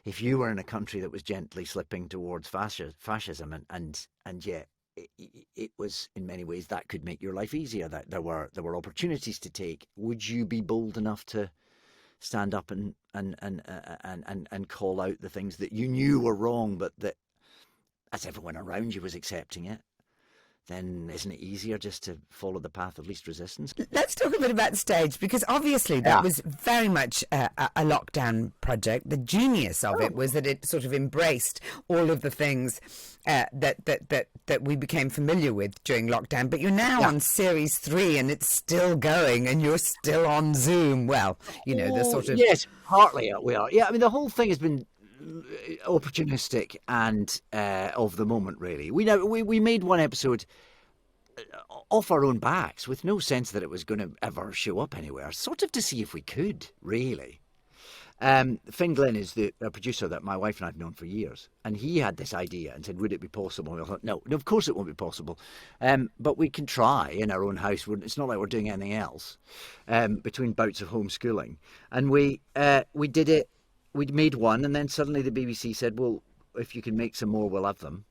if you were in a country that was gently slipping towards fascism, and yet it was in many ways that could make your life easier, that there were opportunities to take, would you be bold enough to stand up and call out the things that you knew were wrong, but that as everyone around you was accepting it, then isn't it easier just to follow the path of least resistance? Let's talk a bit about Stage, because obviously that was very much a lockdown project. The genius of it was that it sort of embraced all of the things that we became familiar with during lockdown. But you're now on series 3 and it's still going and you're still on Zoom. Well, you know, the sort of... Yes, partly we are. Yeah, I mean, the whole thing has been opportunistic and of the moment, really. We made one episode off our own backs with no sense that it was going to ever show up anywhere, sort of to see if we could, really. Finn Glynn is the producer that my wife and I have known for years, and he had this idea and said, would it be possible? And we thought, no, of course it won't be possible, but we can try in our own house. It's not like we're doing anything else between bouts of homeschooling. And we did it. We'd made one, and then suddenly the BBC said, well, if you can make some more, we'll have them.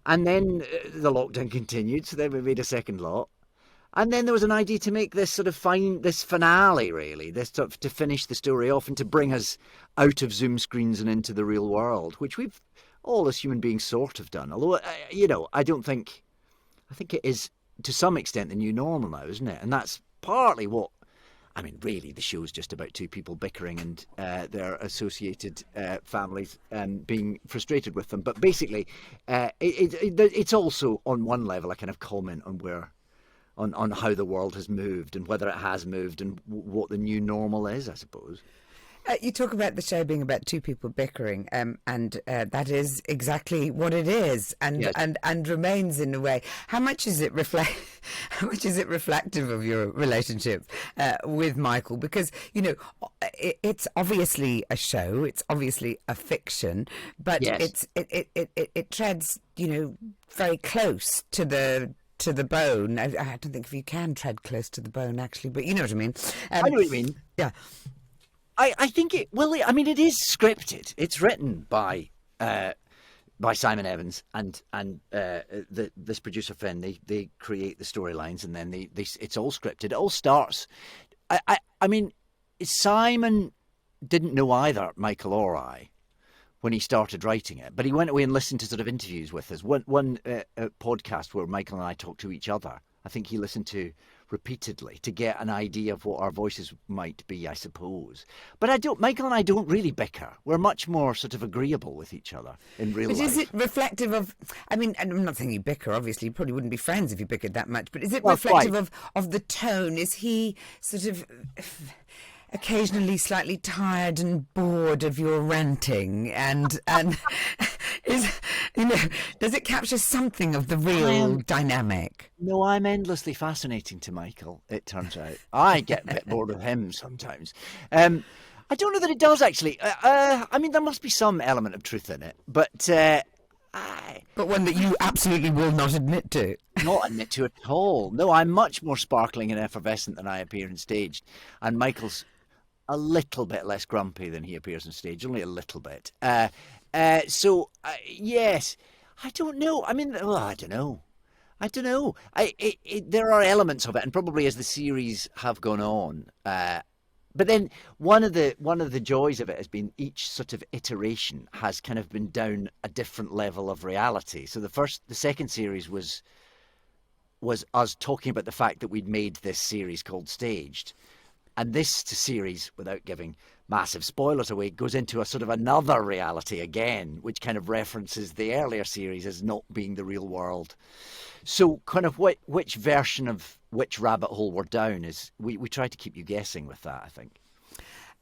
And then the lockdown continued, so then we made a second lot. And then there was an idea to make this sort of this finale, really, this sort of, to finish the story off and to bring us out of Zoom screens and into the real world, which we've all as human beings sort of done. Although, I think it is to some extent the new normal now, isn't it? And that's partly what, I mean, really, the show's just about two people bickering and their associated families being frustrated with them. But basically, it's also, on one level, a kind of comment on how the world has moved and whether it has moved and what the new normal is, I suppose. You talk about the show being about two people bickering, and that is exactly what it is, and Yes. and remains in a way. How much is it reflective of your relationship with Michael? Because it's obviously a show, it's obviously a fiction, but Yes. it treads very close to the bone. I don't think if you can tread close to the bone, actually, but you know what I mean. I know what you mean. Yeah. I think it is scripted. It's written by Simon Evans and this producer Finn. They create the storylines, and then it's all scripted. It all starts. I mean, Simon didn't know either, Michael or I, when he started writing it, but he went away and listened to sort of interviews with us. One podcast where Michael and I talked to each other, I think he listened to repeatedly to get an idea of what our voices might be, I suppose. But Michael and I don't really bicker. We're much more sort of agreeable with each other in real life. But is it reflective of, I mean, and I'm not saying you bicker, obviously, you probably wouldn't be friends if you bickered that much, but is it reflective of the tone? Is he sort of occasionally slightly tired and bored of your ranting, and does it capture something of the real dynamic? No, I'm endlessly fascinating to Michael, it turns out. I get a bit bored with him sometimes. I don't know that it does, actually. I mean, there must be some element of truth in it, but one that you absolutely will not admit to. Not admit to at all. No, I'm much more sparkling and effervescent than I appear on stage, and Michael's a little bit less grumpy than he appears on stage, only a little bit. Yes, I don't know. I mean, I don't know. There are elements of it, and probably as the series have gone on. But then one of the joys of it has been each sort of iteration has kind of been down a different level of reality. So the second series was us talking about the fact that we'd made this series called Staged. And this series, without giving massive spoilers away, goes into a sort of another reality again, which kind of references the earlier series as not being the real world. So kind of which version of which rabbit hole we're down is, we try to keep you guessing with that, I think.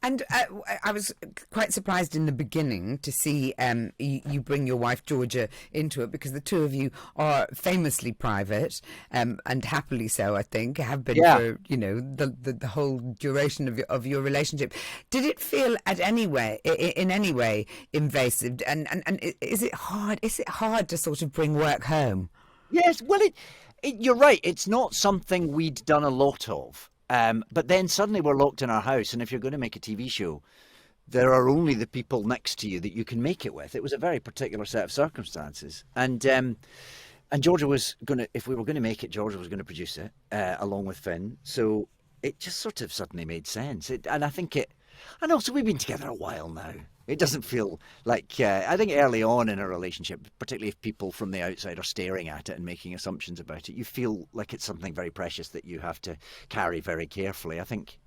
And I was quite surprised in the beginning to see you bring your wife Georgia into it, because the two of you are famously private, and happily so, I think, have been for the whole duration of your relationship. Did it feel in any way invasive? And is it hard? Is it hard to sort of bring work home? Yes, well, you're right. It's not something we'd done a lot of. But then suddenly we're locked in our house, and if you're going to make a TV show, there are only the people next to you that you can make it with. It was a very particular set of circumstances, and Georgia was going to, if we were going to make it, Georgia was going to produce it along with Finn. So it just sort of suddenly made sense. And I think and also we've been together a while now. It doesn't feel like, I think early on in a relationship, particularly if people from the outside are staring at it and making assumptions about it, you feel like it's something very precious that you have to carry very carefully. I think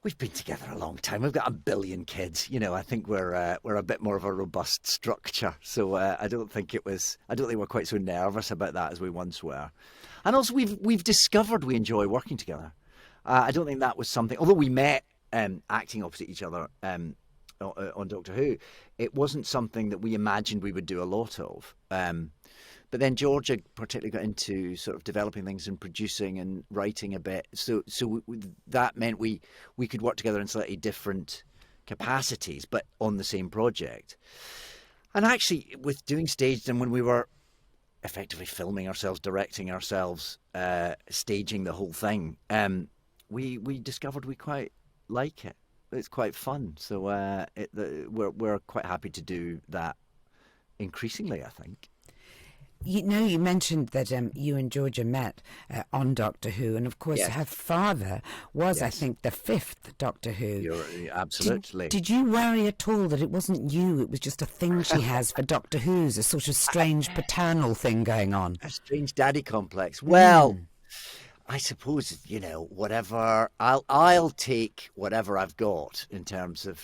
we've been together a long time. We've got a billion kids. I think we're a bit more of a robust structure. So I don't think we're quite so nervous about that as we once were. And also we've discovered we enjoy working together. I don't think that was something, although we met acting opposite each other on Doctor Who, it wasn't something that we imagined we would do a lot of. But then Georgia particularly got into sort of developing things and producing and writing a bit. So that meant we could work together in slightly different capacities, but on the same project. And actually, with doing Staged, and when we were effectively filming ourselves, directing ourselves, staging the whole thing, we discovered we quite like it. It's quite fun. So we're quite happy to do that increasingly, I think. You mentioned that you and Georgia met on Doctor Who, and of course Yes. her father was, Yes. I think, the fifth Doctor Who. You're absolutely. Did you worry at all that it wasn't you? It was just a thing she has for Doctor Who's, a sort of strange paternal thing going on. A strange daddy complex. Well, I suppose, whatever I'll take whatever I've got in terms of,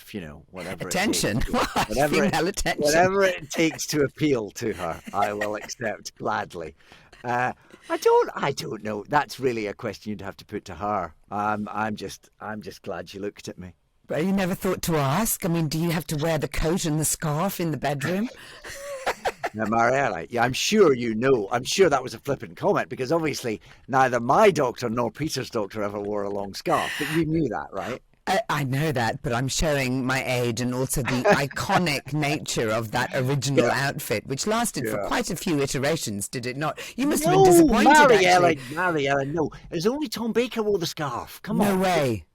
whatever Attention. it takes, Female attention. whatever it takes to appeal to her, I will accept gladly. I don't know. That's really a question you'd have to put to her. I'm just glad she looked at me. But you never thought to ask? I mean, do you have to wear the coat and the scarf in the bedroom? Now, Mariella, yeah, I'm sure I'm sure that was a flippant comment, because obviously neither my doctor nor Peter's doctor ever wore a long scarf, but you knew that, right? I know that, but I'm showing my age and also the iconic nature of that original outfit, which lasted for quite a few iterations, did it not? You must have been disappointed, actually. Mariella, no. There's only Tom Baker wore the scarf. Come on. No way.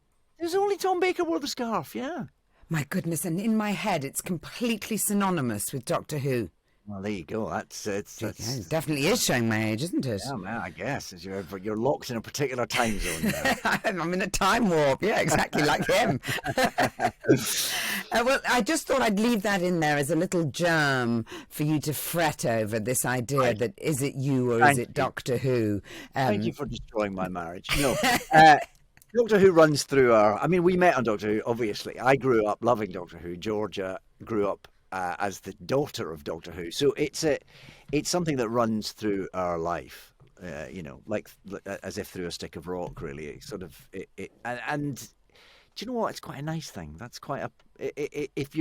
There's only Tom Baker wore the scarf, yeah. My goodness, and in my head, it's completely synonymous with Doctor Who. Well, there you go. That's It definitely is showing my age, isn't it? Yeah, man, I guess. You're locked in a particular time zone now. I'm in a time warp. Yeah, exactly like him. Well, I just thought I'd leave that in there as a little germ for you to fret over this idea that is it you or is it Doctor Who? Thank you for destroying my marriage. No. Doctor Who runs through we met on Doctor Who, obviously. I grew up loving Doctor Who. Georgia grew up as the daughter of Doctor Who. So it's something that runs through our life, like as if through a stick of rock, really. It's sort of, and do you know what? It's quite a nice thing. That's quite if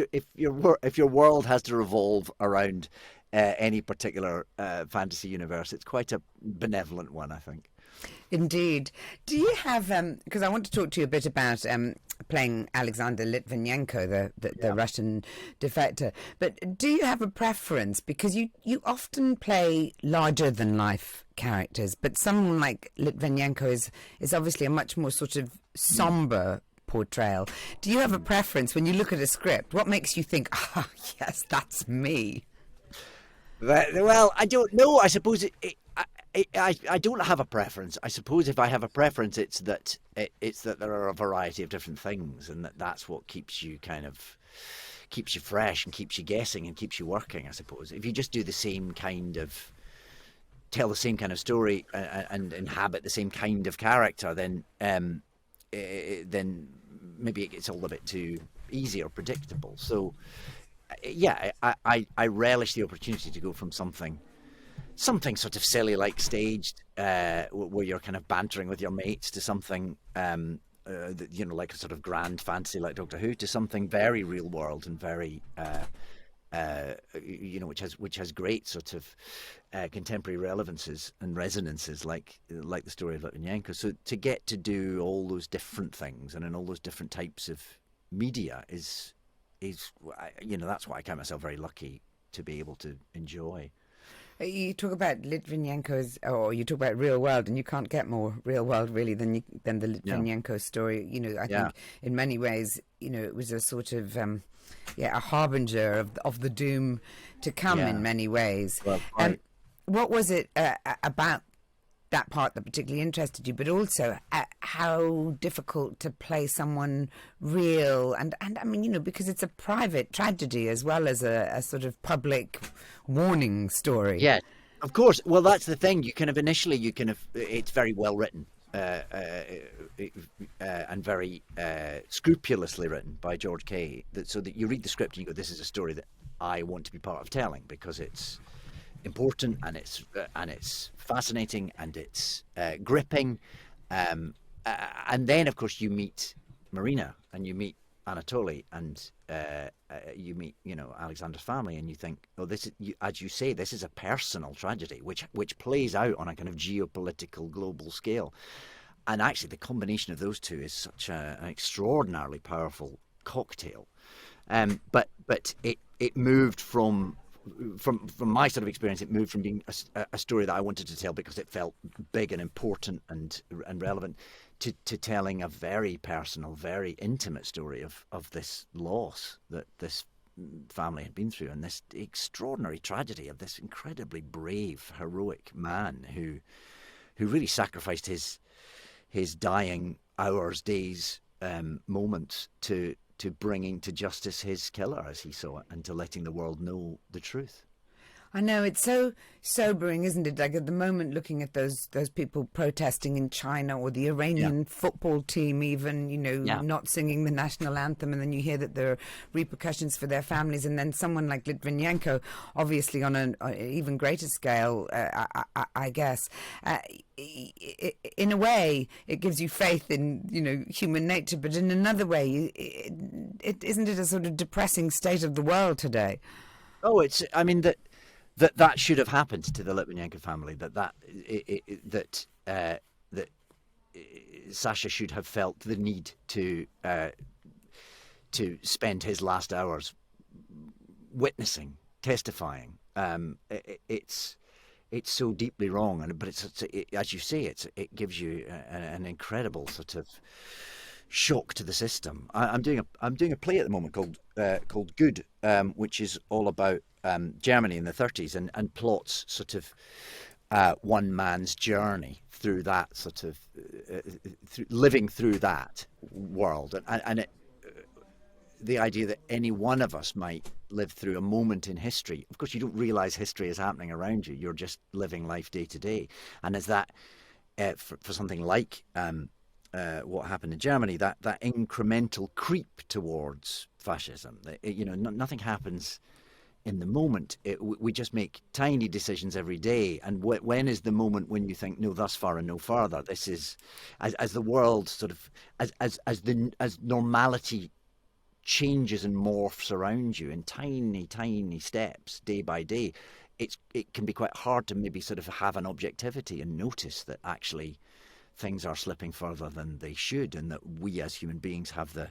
your world has to revolve around any particular fantasy universe, it's quite a benevolent one, I think. Indeed. Do you have, because I want to talk to you a bit about playing Alexander Litvinenko, the Russian defector, but do you have a preference? Because you often play larger-than-life characters, but someone like Litvinenko is obviously a much more sort of somber portrayal. Do you have a preference when you look at a script? What makes you think, yes, that's me? Well, I don't know. I suppose I don't have a preference. I suppose if I have a preference, it's that there are a variety of different things, and that's what keeps you fresh and keeps you guessing and keeps you working. I suppose if you just do tell the same kind of story and inhabit the same kind of character, then maybe it gets all a bit too easy or predictable. So yeah, I relish the opportunity to go from something sort of silly like Staged, where you're kind of bantering with your mates, to something like a sort of grand fantasy like Doctor Who, to something very real world and very which has great sort of contemporary relevances and resonances like the story of Litvinenko. So to get to do all those different things and in all those different types of media is that's why I count myself very lucky to be able to enjoy. You talk about Litvinenko's, or you talk about real world, and you can't get more real world really than the Yeah, Litvinenko story. I yeah, think in many ways, it was a sort of a harbinger of the doom to come in yeah. many ways. Well, Um, quite. what was it about that part that particularly interested you, but also how difficult to play someone real, and I mean, because it's a private tragedy as well as a sort of public warning story. Yeah, of course. Well, that's the thing. You kind of initially, it's very well written, and very scrupulously written by George Kay. So that you read the script and you go, "This is a story that I want to be part of telling because it's important and it's fascinating and it's gripping." And then, of course, you meet Marina and you meet Anatoly and you meet, Alexander's family, and you think, oh, as you say, this is a personal tragedy, which plays out on a kind of geopolitical global scale. And actually, the combination of those two is such an extraordinarily powerful cocktail. But it moved from my sort of experience, it moved from being a story that I wanted to tell because it felt big and important and relevant to telling a very personal, very intimate story of this loss that this family had been through, and this extraordinary tragedy of this incredibly brave, heroic man who really sacrificed his dying hours, days, moments to bringing to justice his killer as he saw it, and to letting the world know the truth. I know, it's so sobering, isn't it? Like at the moment, looking at those people protesting in China, or the Iranian football team even, not singing the national anthem, and then you hear that there are repercussions for their families, and then someone like Litvinenko, obviously on an even greater scale, I guess. In a way, it gives you faith in human nature, but in another way, isn't it a sort of depressing state of the world today? Oh, I mean that should have happened to the Litvinenko family. That Sasha should have felt the need to spend his last hours witnessing, testifying. It's so deeply wrong, but as you say, it gives you an incredible sort of shock to the system. I'm doing a play at the moment called Good, which is all about Germany in the 30s and plots sort of one man's journey through that sort of living through that world, and the idea that any one of us might live through a moment in history. Of course, you don't realize history is happening around you. You're just living life day to day, and as that for something like what happened in Germany, that incremental creep towards fascism. Nothing happens in the moment. We just make tiny decisions every day. And when is the moment when you think, no, thus far and no farther? This is as the world sort of as normality changes and morphs around you in tiny steps day by day. It can be quite hard to maybe sort of have an objectivity and notice that actually things are slipping further than they should, and that we as human beings have the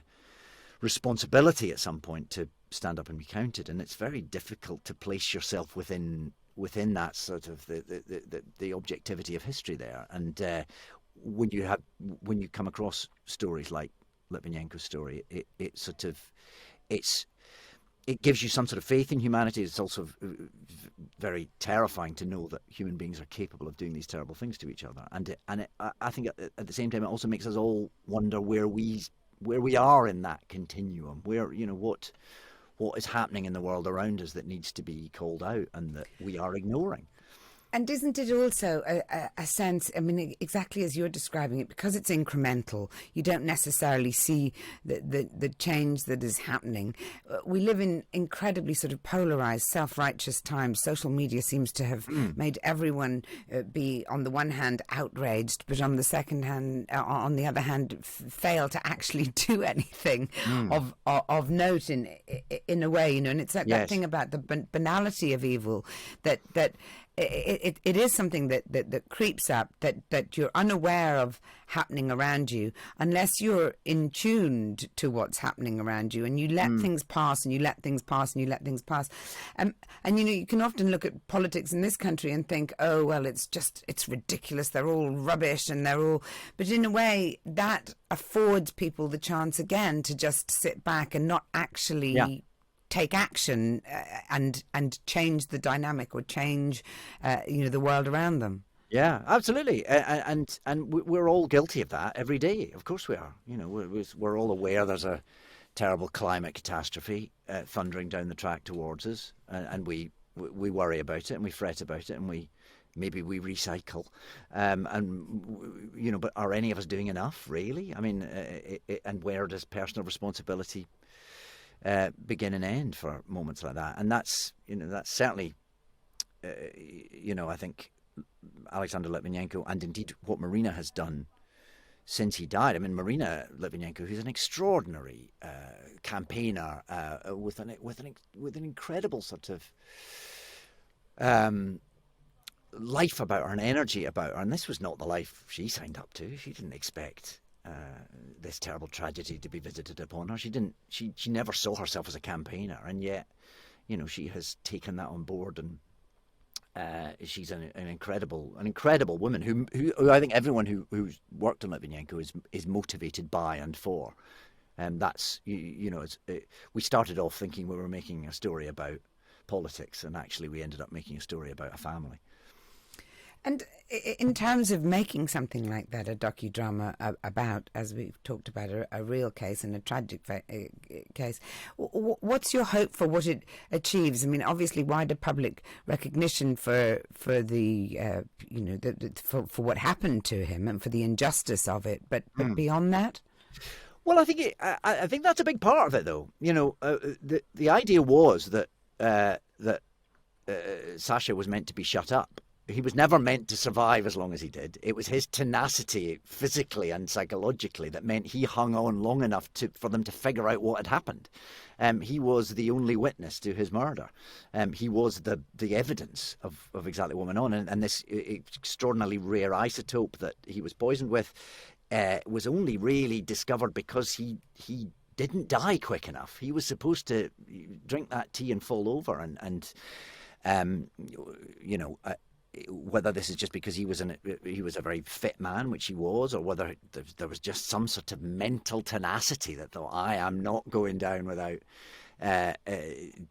responsibility at some point to stand up and be counted. And it's very difficult to place yourself within that sort of the objectivity of history there. And when you come across stories like Litvinenko's story, it gives you some sort of faith in humanity. It's also very terrifying to know that human beings are capable of doing these terrible things to each other. I think at the same time, it also makes us all wonder where we are in that continuum. Where what is happening in the world around us that needs to be called out and that we are ignoring. And isn't it also a sense, I mean, exactly as you're describing it, because it's incremental, you don't necessarily see the change that is happening. We live in incredibly sort of polarized, self-righteous times. Social media seems to have made everyone be, on the one hand, outraged, but on the other hand, fail to actually do anything of note in a way, and it's that thing about the banality of evil that it is something that creeps up, that you're unaware of happening around you unless you're in tuned to what's happening around you, and you let things pass and you let things pass and you let things pass. And you can often look at politics in this country and think, oh, well, it's ridiculous. They're all rubbish and but in a way that affords people the chance again to just sit back and not actually take action and change the dynamic or change the world around them. Yeah, absolutely, and we're all guilty of that every day. Of course we are. We're all aware there's a terrible climate catastrophe thundering down the track towards us, and we worry about it and we fret about it, and maybe we recycle, but are any of us doing enough, really? I mean, and where does personal responsibility begin and end for moments like that? And that's certainly, I think Alexander Litvinenko, and indeed what Marina has done since he died. I mean, Marina Litvinenko, who's an extraordinary campaigner with an incredible sort of life about her and energy about her, and this was not the life she signed up to. She didn't expect this terrible tragedy to be visited upon her. She never saw herself as a campaigner, and yet, she has taken that on board, and she's an incredible woman who I think everyone who's worked on Litvinenko is motivated by and for. And that's we started off thinking we were making a story about politics, and actually we ended up making a story about a family. And in terms of making something like that, a docudrama about, as we've talked about, a real case and a tragic case, what's your hope for what it achieves? I mean, obviously, wider public recognition for the for what happened to him and for the injustice of it, but beyond that. Well, I think that's a big part of it, though. The idea was that Sasha was meant to be shut up. He was never meant to survive as long as he did. It was his tenacity, physically and psychologically, that meant he hung on long enough for them to figure out what had happened. He was the only witness to his murder. He was the evidence of exactly what went on. And this extraordinarily rare isotope that he was poisoned with was only really discovered because he didn't die quick enough. He was supposed to drink that tea and fall over, and whether this is just because he was a very fit man, which he was, or whether there was just some sort of mental tenacity that thought, I am not going down without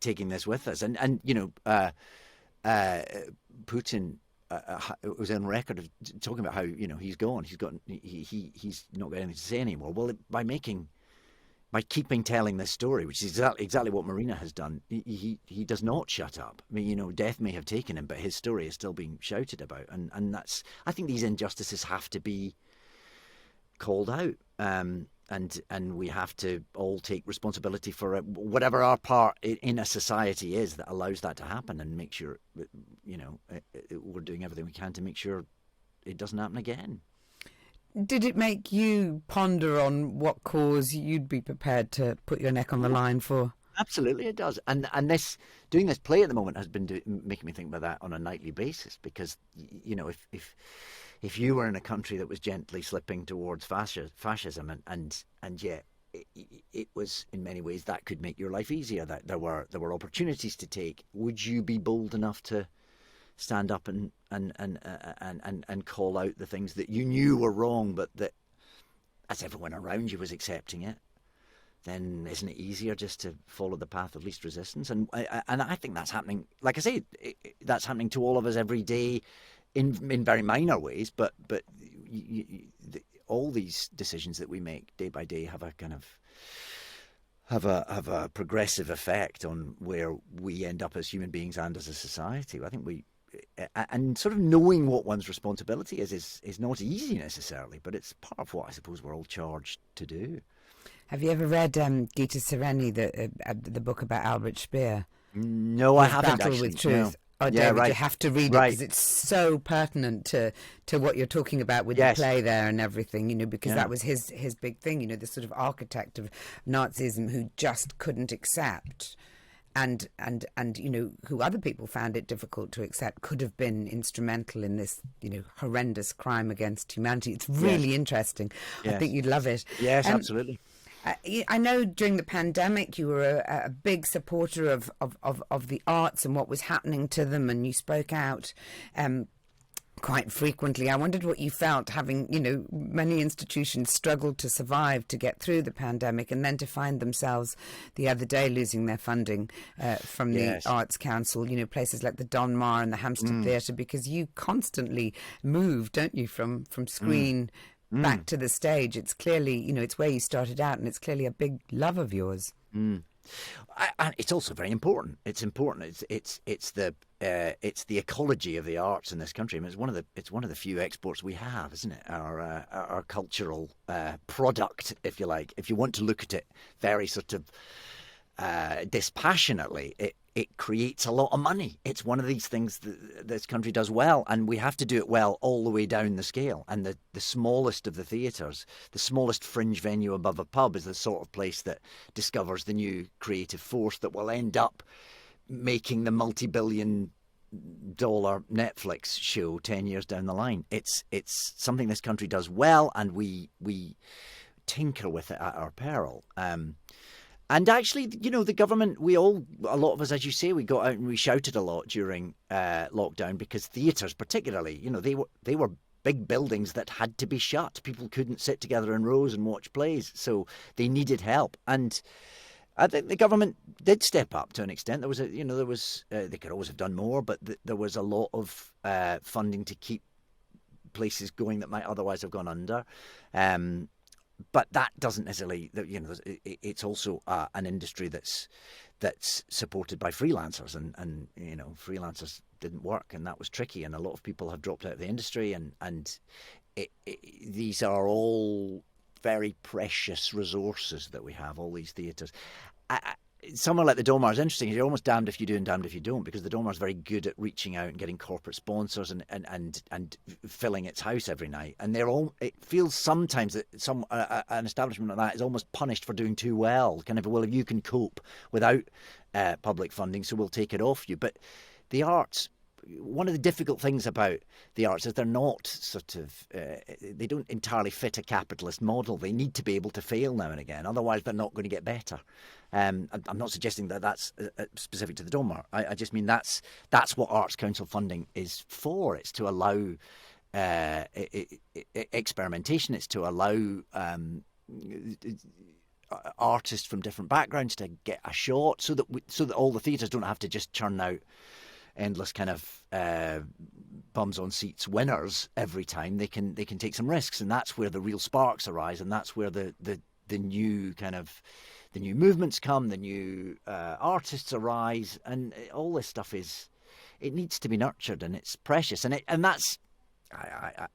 taking this with us. And Putin was on record of talking about how he's gone, he's not got anything to say anymore. Well, by keeping telling this story, which is exactly what Marina has done, he does not shut up. I mean, death may have taken him, but his story is still being shouted about, and that's. I think these injustices have to be called out, and we have to all take responsibility for it, whatever our part in a society is that allows that to happen, and make sure we're doing everything we can to make sure it doesn't happen again. Did it make you ponder on what cause you'd be prepared to put your neck on the line for? Absolutely, it does. And doing this play at the moment has been making me think about that on a nightly basis, because if you were in a country that was gently slipping towards fascism, and yet it was in many ways that could make your life easier, that there were opportunities to take, would you be bold enough to stand up and call out the things that you knew were wrong, but that as everyone around you was accepting it, then isn't it easier just to follow the path of least resistance? And I think that's happening. Like I say, that's happening to all of us every day, in very minor ways. But all these decisions that we make day by day have a kind of have a progressive effect on where we end up as human beings and as a society. I think and sort of knowing what one's responsibility is not easy necessarily, but it's part of what I suppose we're all charged to do. Have you ever read Gita Sereni, the book about Albert Speer? No, I haven't. Battle actually. with Truth. No. Oh, David, yeah, right. You have to read it because it's so pertinent to what you're talking about with the play there and everything, because that was his big thing, the sort of architect of Nazism who just couldn't accept and who other people found it difficult to accept, could have been instrumental in this horrendous crime against humanity. It's really interesting. I think you'd love it. Yes, absolutely. I know during the pandemic you were a big supporter of the arts and what was happening to them, and you spoke out quite frequently. I wondered what you felt, having, many institutions struggled to survive, to get through the pandemic, and then to find themselves the other day losing their funding from the Arts Council, places like the Donmar and the Hampstead Theatre, because you constantly move, don't you, from screen back to the stage. It's clearly, it's where you started out, and it's clearly a big love of yours. And it's also very important. It's important. It's the ecology of the arts in this country. I mean, it's one of the few exports we have, isn't it? Our cultural product, if you like. If you want to look at it very sort of dispassionately, it creates a lot of money. It's one of these things that this country does well, and we have to do it well all the way down the scale. And the smallest of the theatres, the smallest fringe venue above a pub, is the sort of place that discovers the new creative force that will end up making the multi-billion-dollar Netflix show 10 years down the line. It's something this country does well, and we tinker with it at our peril. And actually, the government, a lot of us, as you say, we got out and we shouted a lot during lockdown, because theatres particularly, they were big buildings that had to be shut. People couldn't sit together in rows and watch plays, so they needed help. And I think the government did step up to an extent. There was they could always have done more, but there was a lot of funding to keep places going that might otherwise have gone under. But that doesn't necessarily, it's also an industry that's supported by freelancers, and freelancers didn't work, and that was tricky, and a lot of people have dropped out of the industry, and these are all very precious resources that we have, all these theatres. Somewhere like the Donmar is interesting. You're almost damned if you do and damned if you don't, because the Donmar is very good at reaching out and getting corporate sponsors and filling its house every night. And it feels sometimes that an establishment like that is almost punished for doing too well. Kind of, well, if you can cope without public funding, so we'll take it off you. But the arts, one of the difficult things about the arts is they're not they don't entirely fit a capitalist model. They need to be able to fail now and again, otherwise they're not going to get better. I'm not suggesting that that's specific to the Donmar. I just mean that's what Arts Council funding is for. It's to allow experimentation. It's to allow artists from different backgrounds to get a shot, so that all the theatres don't have to just churn out endless kind of bums on seats winners every time. They can take some risks, and that's where the real sparks arise, and that's where the new kind of the new movements come, the new artists arise, and all this stuff it needs to be nurtured, and it's precious, and that's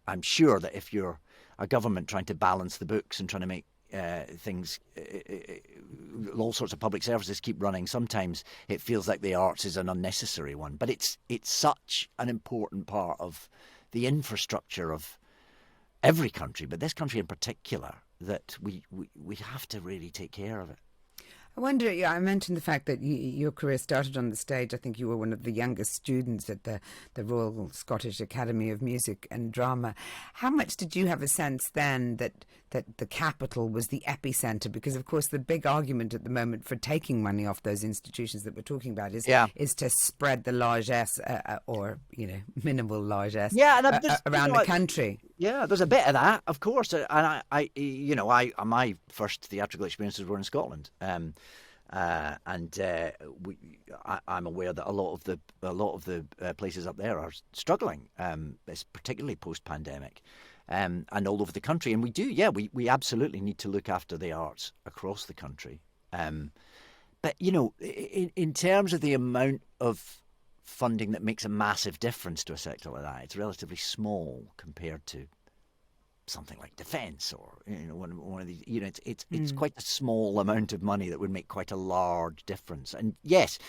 I'm sure that if you're a government trying to balance the books and trying to make things, all sorts of public services keep running, sometimes it feels like the arts is an unnecessary one, but it's such an important part of the infrastructure of every country, but this country in particular, that we have to really take care of it. I wonder, I mentioned the fact that your career started on the stage. I think you were one of the youngest students at the Royal Scottish Academy of Music and Drama. How much did you have a sense then that the capital was the epicentre? Because, of course, the big argument at the moment for taking money off those institutions that we're talking about is to spread the largesse or minimal largesse around the country. Yeah, there's a bit of that, of course, and my first theatrical experiences were in Scotland, and I'm aware that a lot of the places up there are struggling, particularly post-pandemic, and all over the country. And we absolutely need to look after the arts across the country. But in terms of the amount of funding that makes a massive difference to a sector like that, it's relatively small compared to something like defence or one of these. It's quite a small amount of money that would make quite a large difference. And yes,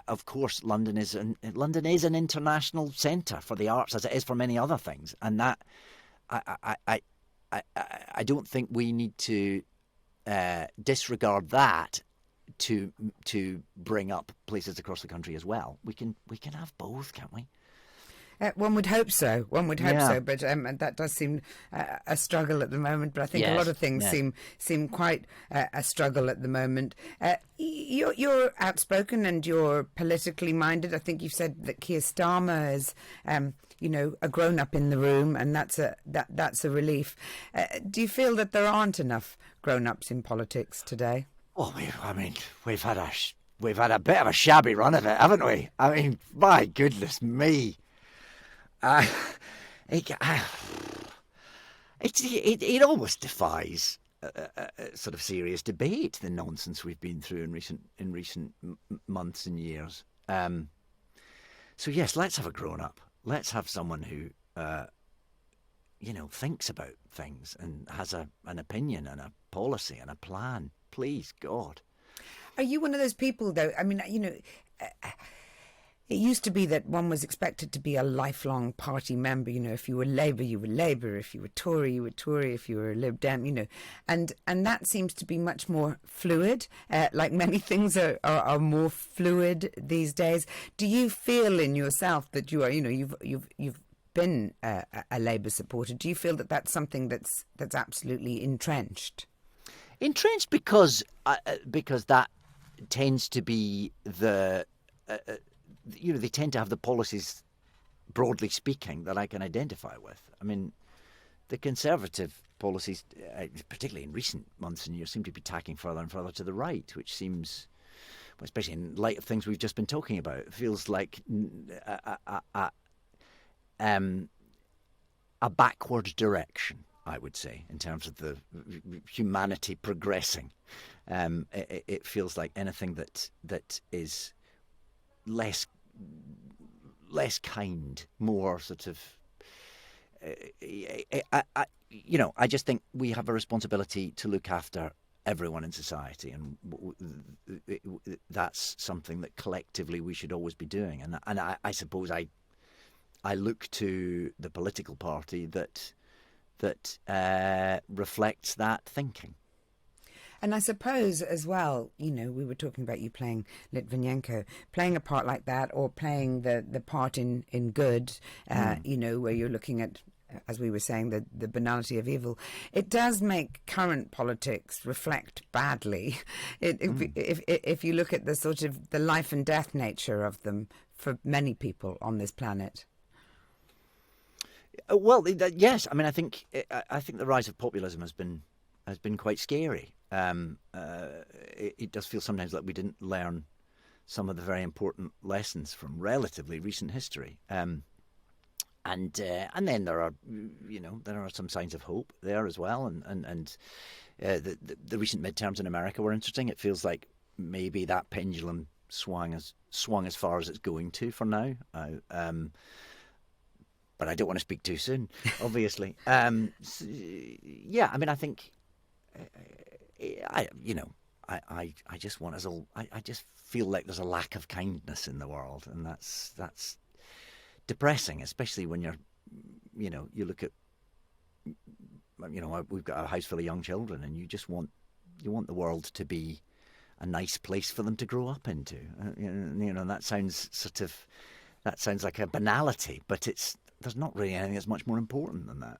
of course, London is an international centre for the arts, as it is for many other things, and that I don't think we need to disregard that to bring up places across the country as well. We can have both, can't we? One would hope so. One would hope Yeah. so, but that does seem a struggle at the moment. But I think a lot of things seem quite a struggle at the moment. You're outspoken and you're politically minded. I think you've said that Keir Starmer is, a grown up in the room, and that's a relief. Do you feel that there aren't enough grown ups in politics today? Well, we've had a bit of a shabby run of it, haven't we? I mean, my goodness me. It almost defies sort of serious debate, the nonsense we've been through in recent months and years. So yes, let's have a grown up. Let's have someone who thinks about things and has an opinion and a policy and a plan. Please, God. Are you one of those people, though? I mean, it used to be that one was expected to be a lifelong party member. If you were Labour, you were Labour. If you were Tory, you were Tory. If you were Lib Dem, and that seems to be much more fluid. Like many things are more fluid these days. Do you feel in yourself that you are, you've been a Labour supporter? Do you feel that that's something that's absolutely entrenched? Entrenched because that tends to be the. They tend to have the policies, broadly speaking, that I can identify with. I mean, the Conservative policies, particularly in recent months and years, seem to be tacking further and further to the right, which seems, especially in light of things we've just been talking about, feels like a backward direction, I would say, in terms of the humanity progressing. It feels like anything that is less kind, more sort of. I just think we have a responsibility to look after everyone in society, and that's something that collectively we should always be doing. And I suppose I look to the political party that reflects that thinking. And I suppose as well, we were talking about you playing Litvinenko, playing a part like that, or playing the part in Good, where you're looking at, as we were saying, the banality of evil. It does make current politics reflect badly. If you look at the sort of the life and death nature of them for many people on this planet. Well, yes. I mean, I think the rise of populism has been quite scary. It does feel sometimes like we didn't learn some of the very important lessons from relatively recent history. And then there are some signs of hope there as well. And the recent midterms in America were interesting. It feels like maybe that pendulum swung as far as it's going to for now. But I don't want to speak too soon, obviously. I mean, I think. I just want us all. I just feel like there's a lack of kindness in the world, and that's depressing, especially when you look at, we've got a house full of young children, and you want the world to be a nice place for them to grow up into. That sounds like a banality, but there's not really anything that's much more important than that.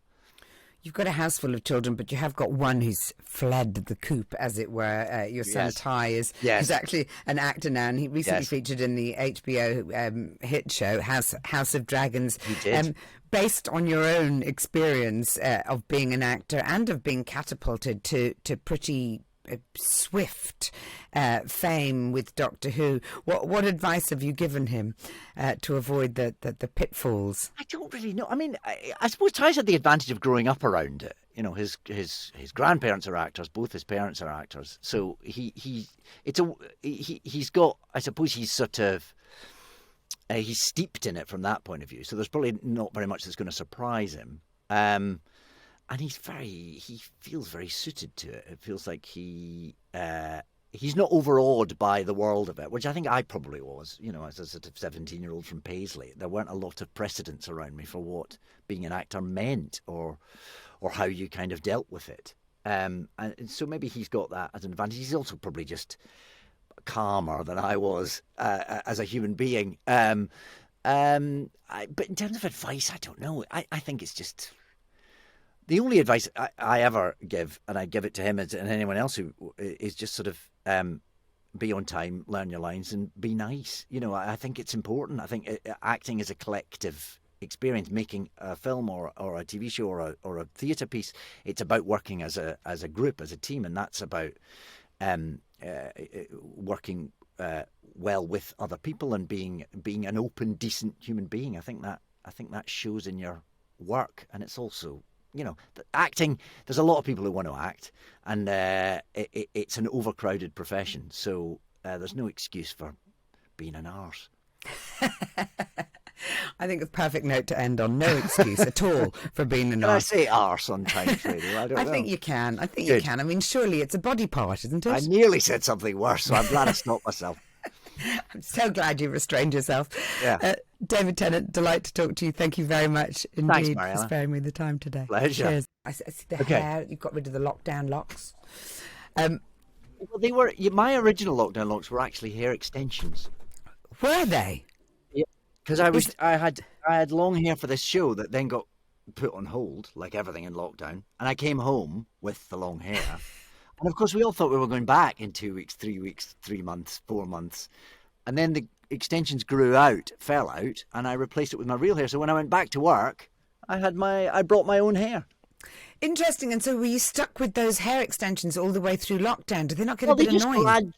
You've got a house full of children, but you have got one who's fled the coop, as it were. Your son Ty is actually an actor now, and he recently featured in the HBO hit show House of Dragons. He did. Based on your own experience of being an actor and of being catapulted to pretty swift fame with Doctor Who, what advice have you given him to avoid the pitfalls? I don't really know. I mean, I suppose Ty's had the advantage of growing up around it. His grandparents are actors, both his parents are actors, so he's got. I suppose he's sort of he's steeped in it from that point of view. So there's probably not very much that's going to surprise him. And he feels very suited to it. It feels like he's not overawed by the world of it, which I think I probably was, as a sort of 17-year-old from Paisley. There weren't a lot of precedents around me for what being an actor meant or how you kind of dealt with it. And so maybe he's got that as an advantage. He's also probably just, calmer than I was as a human being. But in terms of advice, I don't know. I think it's just the only advice I ever give, and I give it to him and anyone else who is just sort of be on time, learn your lines, and be nice. You know, I think it's important. I think acting is a collective experience. Making a film or a TV show or a theatre piece, it's about working as a group, as a team, and that's about working well with other people and being an open, decent human being. I think that shows in your work, and it's also, you know, acting. There's a lot of people who want to act, and it's an overcrowded profession. So there's no excuse for being an arse. I think it's a perfect note to end on. No excuse at all for being an arse. Can I say arse on Times Radio? I don't know. think you can. I think you can. I mean, surely it's a body part, isn't it? I nearly said something worse, so I'm glad I stopped myself. I'm so glad you restrained yourself. Yeah. David Tennant, delight to talk to you. Thank you very much indeed. Thanks, Mariella. For sparing me the time today. Pleasure. Cheers. I see the hair. You've got rid of the lockdown locks. Well, they were. My original lockdown locks were actually hair extensions. Were they? Because I had long hair for this show that then got put on hold, like everything in lockdown. And I came home with the long hair. And of course, we all thought we were going back in 2 weeks, 3 weeks, 3 months, 4 months. And then the extensions fell out, and I replaced it with my real hair. So when I went back to work, I brought my own hair. Interesting. And so were you stuck with those hair extensions all the way through lockdown? Did they not get a bit annoying?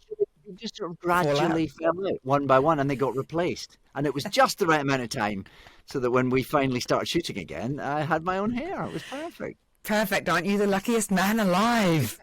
They just sort of gradually fell out one by one, and they got replaced. And it was just the right amount of time so that when we finally started shooting again, I had my own hair. It was perfect. Perfect. Aren't you the luckiest man alive?